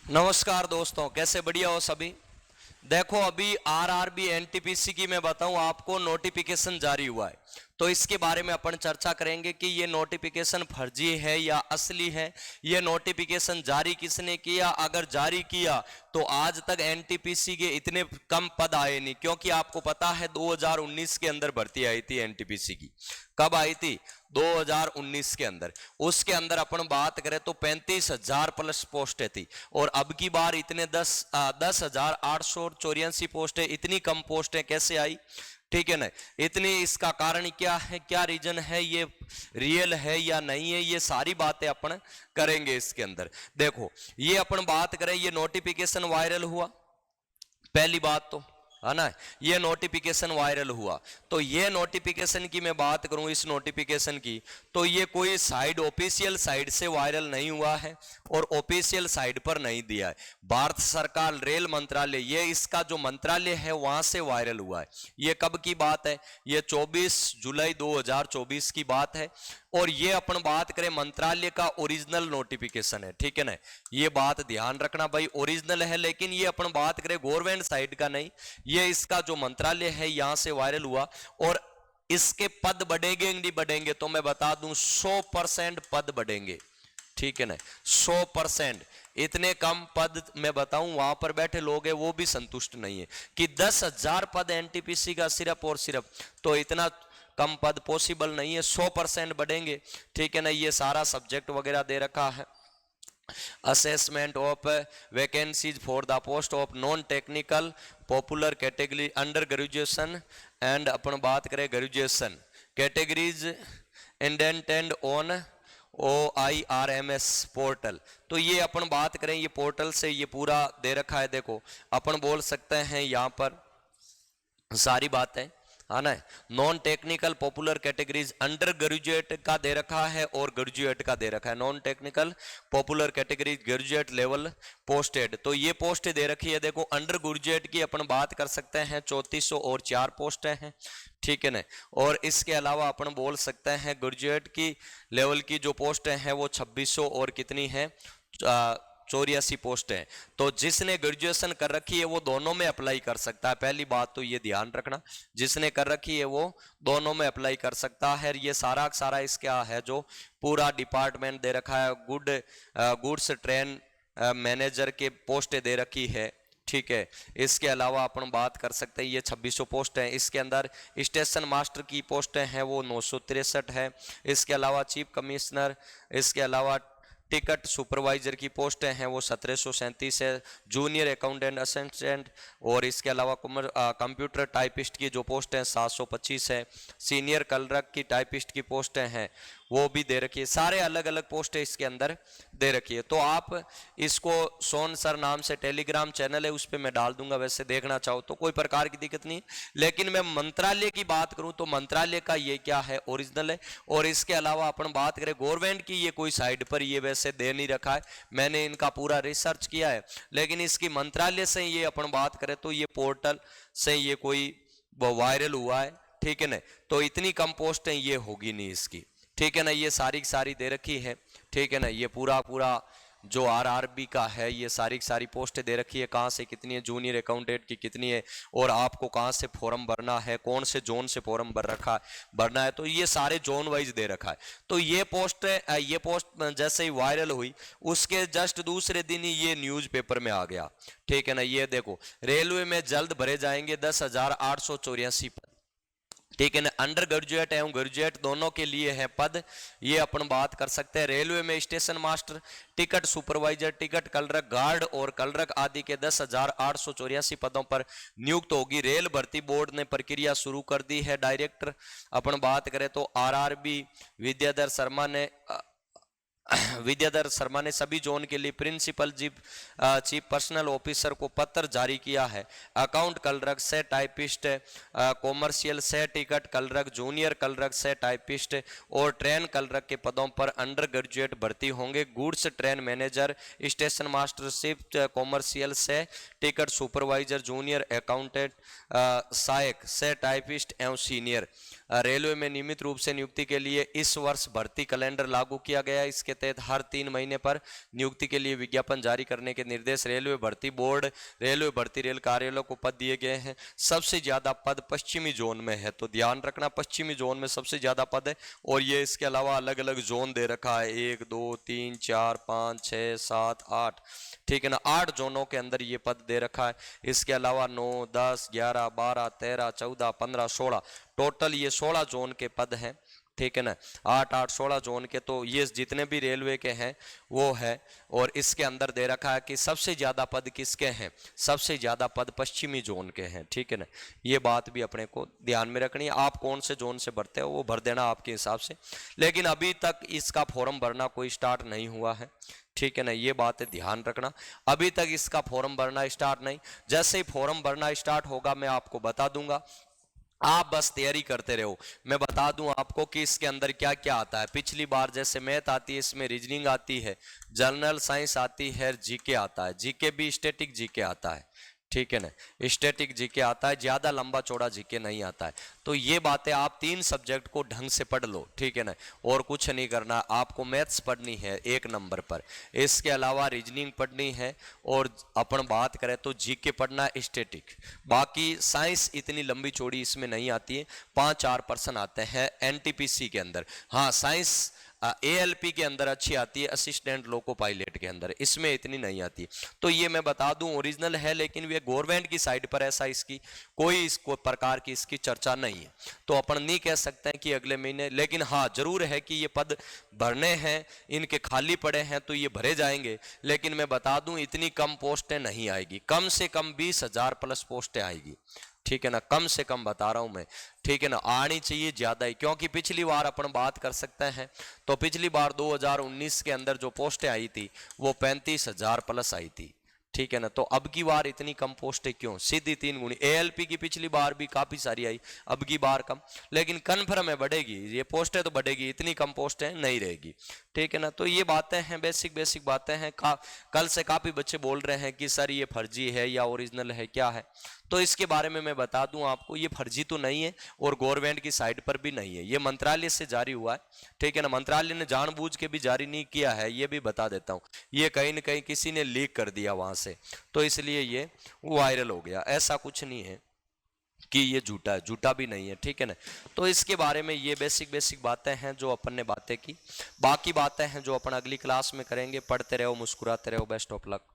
नमस्कार दोस्तों, कैसे बढ़िया हो सभी। देखो, अभी आरआरबी एनटीपीसी की मैं बताऊं आपको नोटिफिकेशन जारी हुआ है, तो इसके बारे में अपन चर्चा करेंगे कि ये नोटिफिकेशन फर्जी है या असली है। ये नोटिफिकेशन जारी किसने किया, अगर जारी किया तो आज तक एनटीपीसी के इतने कम पद आए नहीं, क्योंकि आपको पता है 2019 के अंदर भर्ती आई थी एनटीपीसी की। कब आई थी? 2019 के अंदर। उसके अंदर अपन बात करें तो 35,000 प्लस पोस्टें थी, और अब की बार इतने 10,884 पोस्टें, इतनी कम पोस्टें कैसे आई? ठीक है ना। इतनी, इसका कारण क्या है, क्या रीजन है, ये रियल है या नहीं है, ये सारी बातें अपन करेंगे इसके अंदर। देखो, ये अपन बात करें, ये नोटिफिकेशन वायरल हुआ, पहली बात तो है ना। ये नोटिफिकेशन वायरल हुआ, तो ये नोटिफिकेशन की मैं बात करूं, इस नोटिफिकेशन की, तो ये कोई साइड, ऑफिशियल साइड से वायरल नहीं हुआ है और ऑफिशियल साइड पर नहीं दिया है। भारत सरकार रेल मंत्रालय, ये इसका जो मंत्रालय है वहां से वायरल हुआ है। ये कब की बात है? ये 24 जुलाई 2024 की बात है। और ये अपन बात करें, मंत्रालय का ओरिजिनल नोटिफिकेशन है, ठीक है ना। ये बात ध्यान रखना भाई, ओरिजिनल है, लेकिन ये अपन बात करें गवर्नमेंट साइड का नहीं, ये इसका जो मंत्रालय है यहां से वायरल हुआ। और इसके पद बढ़ेंगे नहीं बढ़ेंगे, तो मैं बता दूं 100% पद बढ़ेंगे, ठीक है ना। 100%। इतने कम पद मैं बताऊं, वहां पर बैठे लोग हैं वो भी संतुष्ट नहीं है कि 10,000 पद एनटीपीसी का सिर्फ और सिर्फ, तो इतना कम पद पॉसिबल नहीं है, 100% बढ़ेंगे, ठीक है ना। ये सारा सब्जेक्ट वगैरह दे रखा है। Assessment of vacancies for the post of non technical popular category under graduation and अपन बात करें graduation categories indented on OIRMS portal. तो ये अपन बात करें, ये पोर्टल से ये पूरा दे रखा है। देखो, अपन बोल सकते हैं यहां पर सारी बातें, है ना। Non technical popular categories under graduate का दे रखा है और ग्रेजुएट का दे रखा है। Non technical popular categories graduate level posted, तो ये पोस्ट दे रखी है। देखो, अंडर ग्रेजुएट की अपन बात कर सकते हैं 3404 पोस्टें हैं, ठीक है ना। और इसके अलावा अपन बोल सकते हैं ग्रेजुएट की लेवल की जो पोस्टें हैं वो 2600 और कितनी है, 84 पोस्ट है। तो जिसने ग्रेजुएशन कर रखी है वो दोनों में अप्लाई कर सकता है, पहली बात तो ये ध्यान रखना। जिसने कर रखी है वो दोनों में अप्लाई कर सकता है। ये सारा सारा इसका है जो पूरा डिपार्टमेंट दे रखा है। गुड्स ट्रेन मैनेजर के पोस्ट दे रखी है, ठीक है। इसके अलावा अपन बात कर सकते हैं, ये 2600 पोस्ट है। इसके अंदर स्टेशन मास्टर की पोस्टें हैं वो 963 है। इसके अलावा चीफ कमिश्नर, इसके अलावा टिकट सुपरवाइजर की पोस्टें हैं वो 1737 है। जूनियर अकाउंटेंट असिस्टेंट, और इसके अलावा कंप्यूटर टाइपिस्ट की जो पोस्ट है 725 है। सीनियर क्लर्क की टाइपिस्ट की पोस्टें हैं वो भी दे रखी है। सारे अलग अलग पोस्टें इसके अंदर दे रखी है। तो आप इसको, सोन सर नाम से टेलीग्राम चैनल है, उस पर मैं डाल दूंगा, वैसे देखना चाहो तो कोई प्रकार की दिक्कत नहीं। लेकिन मैं मंत्रालय की बात करूं तो मंत्रालय का ये क्या है, ओरिजिनल है। और इसके अलावा अपन बात करें गवर्नमेंट की, ये कोई साइड पर ये वैसे दे नहीं रखा है, मैंने इनका पूरा रिसर्च किया है। लेकिन इसकी मंत्रालय से ये अपन बात करें तो ये पोर्टल से ये कोई वायरल हुआ है, ठीक है ना। तो इतनी कम पोस्ट है, ये होगी नहीं इसकी, ठीक है ना। ये सारी सारी दे रखी है, ठीक है ना। ये पूरा पूरा जो आरआरबी का है, ये सारी सारी पोस्ट दे रखी है, कहाँ से कितनी है, जूनियर अकाउंटेंट की कितनी है, और आपको कहाँ से फॉर्म भरना है, कौन से जोन से फॉर्म भरना है, तो ये सारे जोन वाइज दे रखा है। तो ये पोस्ट जैसे ही वायरल हुई, उसके जस्ट दूसरे दिन ही ये न्यूज़पेपर में आ गया, ठीक है ना। ये देखो, रेलवे में जल्द भरे जाएंगे 10,884 पद, ठीक है ना। अंडर ग्रेजुएट एवं ग्रेजुएट दोनों के लिए है पद, ये अपन बात कर सकते हैं। रेलवे में station master, ticket supervisor, ticket clerk, guard और क्लर्क आदि के 10,884 पदों पर नियुक्त होगी। रेल भर्ती बोर्ड ने प्रक्रिया शुरू कर दी है। डायरेक्टर अपन बात करें तो आरआरबी विद्याधर शर्मा ने सभी जोन के लिए प्रिंसिपल चीफ पर्सनल ऑफिसर को पत्र जारी किया है। अकाउंट क्लर्क से टाइपिस्ट, कॉमर्शियल से टिकट क्लर्क, जूनियर क्लर्क से टाइपिस्ट और ट्रेन क्लर्क के पदों पर अंडर ग्रेजुएट भर्ती होंगे। Goods train manager, station master, shift commercial से टिकट सुपरवाइजर, जूनियर अकाउंटेंट, सहायक से टाइपिस्ट एवं सीनियर रेलवे में नियमित रूप से नियुक्ति के लिए इस वर्ष भर्ती कैलेंडर लागू किया गया। इसके तहत हर 3 महीने पर नियुक्ति के लिए विज्ञापन जारी करने के निर्देश रेलवे भर्ती बोर्ड, रेलवे भर्ती रेल कार्यालयों को पद दिए गए हैं। सबसे ज्यादा पद पश्चिमी जोन में है, तो ध्यान रखना पश्चिमी जोन में सबसे ज्यादा पद है। और ये इसके अलावा अलग अलग जोन दे रखा है, 1 2 3 4 5 6 7 8, ठीक है ना, 8 जोनों के अंदर ये पद दे रखा है। इसके अलावा 9 10 11 12 13 14 15 16, टोटल ये 16 जोन के पद हैं, ठीक है ना, 8 8 16 जोन के। तो ये जितने भी रेलवे के हैं वो है। और इसके अंदर दे रखा है कि सबसे ज्यादा पद किसके हैं, सबसे ज्यादा पद पश्चिमी जोन के हैं, ठीक है ना। ये बात भी अपने को ध्यान में रखनी है। आप कौन से जोन से भरते हो वो भर देना आपके हिसाब से, लेकिन अभी तक इसका फॉर्म भरना कोई स्टार्ट नहीं हुआ है, ठीक है ना, ये बात ध्यान रखना। अभी तक इसका फॉर्म भरना स्टार्ट नहीं, जैसे ही फॉर्म भरना स्टार्ट होगा मैं आपको बता दूंगा, आप बस तैयारी करते रहो। मैं बता दूं आपको कि इसके अंदर क्या क्या आता है। पिछली बार जैसे मैथ आती है, इसमें रीजनिंग आती है, जनरल साइंस आती है, जीके आता है, जीके भी स्टैटिक जीके आता है, ठीक है ना, स्टैटिक जीके आता है, ज्यादा लंबा चौड़ा जीके नहीं आता है। तो ये बातें आप 3 सब्जेक्ट को ढंग से पढ़ लो, ठीक है ना, और कुछ नहीं करना। आपको मैथ्स पढ़नी है 1 नंबर पर, इसके अलावा रीजनिंग पढ़नी है, और अपन बात करें तो जीके पढ़ना है, स्टैटिक। बाकी साइंस इतनी लंबी चौड़ी इसमें नहीं आती है, 5-4% आते हैं एनटीपीसी के अंदर। हाँ, साइंस एएलपी के अंदर अच्छी आती है, असिस्टेंट लोको पायलट के अंदर, इसमें इतनी नहीं आती। तो ये मैं बता दूं ओरिजिनल है, लेकिन वे गवर्नमेंट की साइड पर ऐसा इसकी कोई इसको प्रकार की इसकी चर्चा नहीं है, तो अपन नहीं कह सकते हैं कि अगले महीने। लेकिन हाँ जरूर है कि ये पद भरने हैं, इनके खाली पड़े हैं तो ये भरे जाएंगे। लेकिन मैं बता दूं इतनी कम पोस्टें नहीं आएगी, कम से कम 20,000 प्लस पोस्टें आएगी, ठीक है ना, कम से कम बता रहा हूं मैं, ठीक है ना, आनी चाहिए ज्यादा ही। क्योंकि पिछली बार अपन बात कर सकते हैं, तो पिछली बार 2019 के अंदर जो पोस्टें आई थी वो 35,000 प्लस आई थी, ठीक है ना। तो अब की बार इतनी कम पोस्टें क्यों, सीधी 3 गुनी। एएलपी की पिछली बार भी काफी सारी आई, अब की बार कम, लेकिन कन्फर्म है बढ़ेगी, ये पोस्टें तो बढ़ेगी, इतनी कम पोस्टें नहीं रहेगी, ठीक है ना। तो ये बातें हैं, बेसिक बातें हैं। कल से काफी बच्चे बोल रहे हैं कि सर ये फर्जी है या ओरिजिनल है, क्या है, तो इसके बारे में मैं बता दूं आपको, ये फर्जी तो नहीं है और गवर्नमेंट की साइड पर भी नहीं है, ये मंत्रालय से जारी हुआ है, ठीक है ना। मंत्रालय ने जानबूझ के भी जारी नहीं किया है, ये भी बता देता हूं, ये कहीं ना कहीं किसी ने लीक कर दिया वहां से, तो इसलिए ये वायरल हो गया। ऐसा कुछ नहीं है कि ये झूठा है, झूठा भी नहीं है, ठीक है ना। तो इसके बारे में ये बेसिक बातें हैं जो अपन ने बातें की। बाकी बातें हैं जो अपन अगली क्लास में करेंगे। पढ़ते रहो, मुस्कुराते रहो, बेस्ट ऑफ लक।